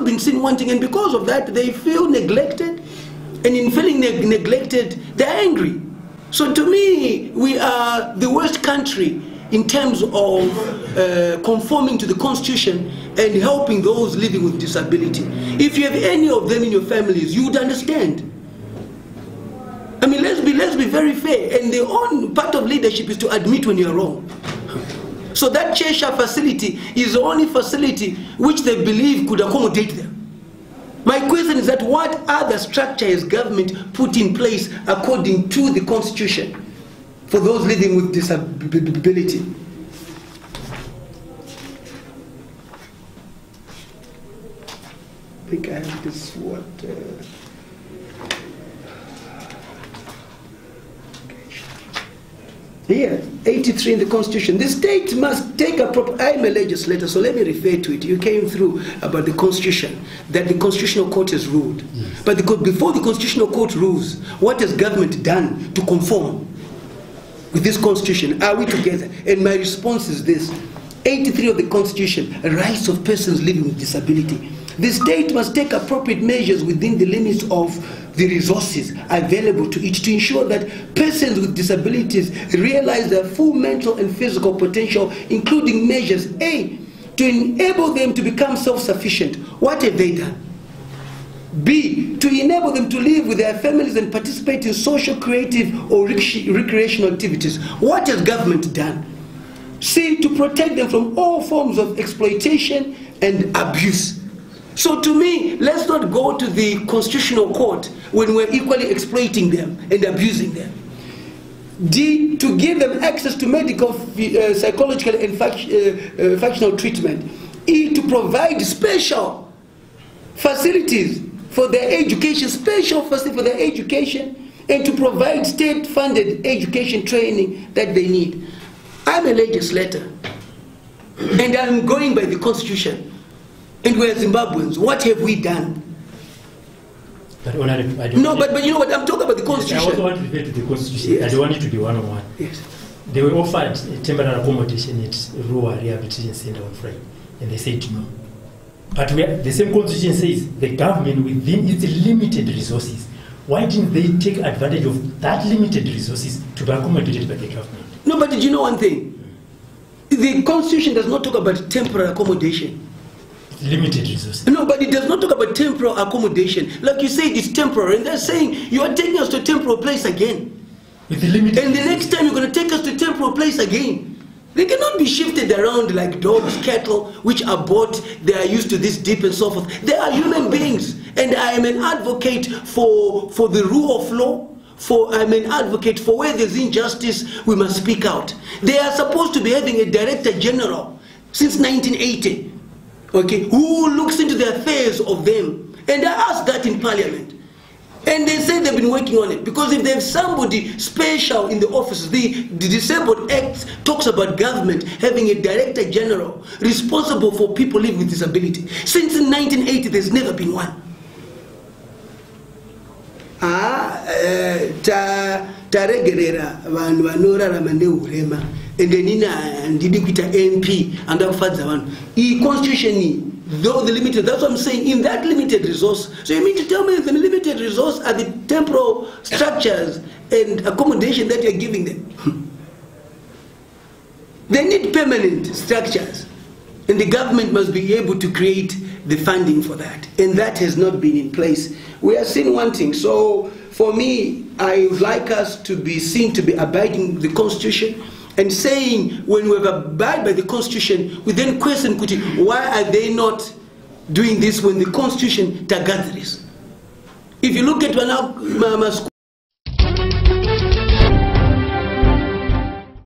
not been seen wanting, and because of that, they feel neglected, and in feeling neglected, they're angry. So to me, we are the worst country in terms of conforming to the Constitution and helping those living with disability. If you have any of them in your families, you would understand. I mean, let's be very fair. And the only part of leadership is to admit when you're wrong. So that Cheshire facility is the only facility which they believe could accommodate them. My question is that what other structure has government put in place according to the Constitution for those living with disability? I think I have this what... Here, 83 in the Constitution. The state must take a proper... I'm a legislator, so let me refer to it. You came through about the Constitution, that the Constitutional Court has ruled. Yes. But before the Constitutional Court rules, what has government done to conform with this Constitution? Are we together? And my response is this. 83 of the Constitution, rights of persons living with disability. The state must take appropriate measures within the limits of the resources available to each to ensure that persons with disabilities realize their full mental and physical potential, including measures A, to enable them to become self-sufficient. What have they done? B, to enable them to live with their families and participate in social, creative or recreational activities. What has government done? C, to protect them from all forms of exploitation and abuse. So to me, let's not go to the Constitutional Court when we're equally exploiting them and abusing them. D, to give them access to medical, psychological and functional treatment. E, to provide special facilities for their education, special facilities for their education, and to provide state-funded education training that they need. I'm a legislator, and I'm going by the Constitution. And we're Zimbabweans. What have we done? But I don't but you know what? I'm talking about the Constitution. I also want to refer to the Constitution. Yes. I don't want it to be one-on-one. Yes. They were offered temporary accommodation at Rural Rehabilitation Center on Friday, and they said no. But the same Constitution says the government within its limited resources. Why didn't they take advantage of that limited resources to be accommodated by the government? No, but did you know one thing? The Constitution does not talk about temporary accommodation. Limited resources. No, but it does not talk about temporal accommodation. Like you said, it's temporary, and they're saying you are taking us to a temporal place again. With the limited and the next time you're going to take us to a temporal place again. They cannot be shifted around like dogs, cattle, which are bought, they are used to this dip and so forth. They are human beings, and I am an advocate for the rule of law. I'm an advocate for where there's injustice, we must speak out. They are supposed to be having a Director General since 1980. Okay, who looks into the affairs of them? And I asked that in Parliament. And they say they've been working on it. Because if they have somebody special in the office, the Disabled Act talks about government having a Director General responsible for people living with disability. Since in 1980, there's never been one. Taregerera vanhu vanorarama neurema ende nina ndidi kuita MP andakufadza vanhu. I constitution though the limited, that's what I'm saying, in that limited resource. So you mean to tell me the limited resource are the temporal structures and accommodation that you're giving them? They need permanent structures, and the government must be able to create the funding for that, and that has not been in place. We are seen wanting. So for me, I would like us to be seen to be abiding the Constitution, and saying when we abide by the Constitution, we then question why are they not doing this when the Constitution tagathris. If you look at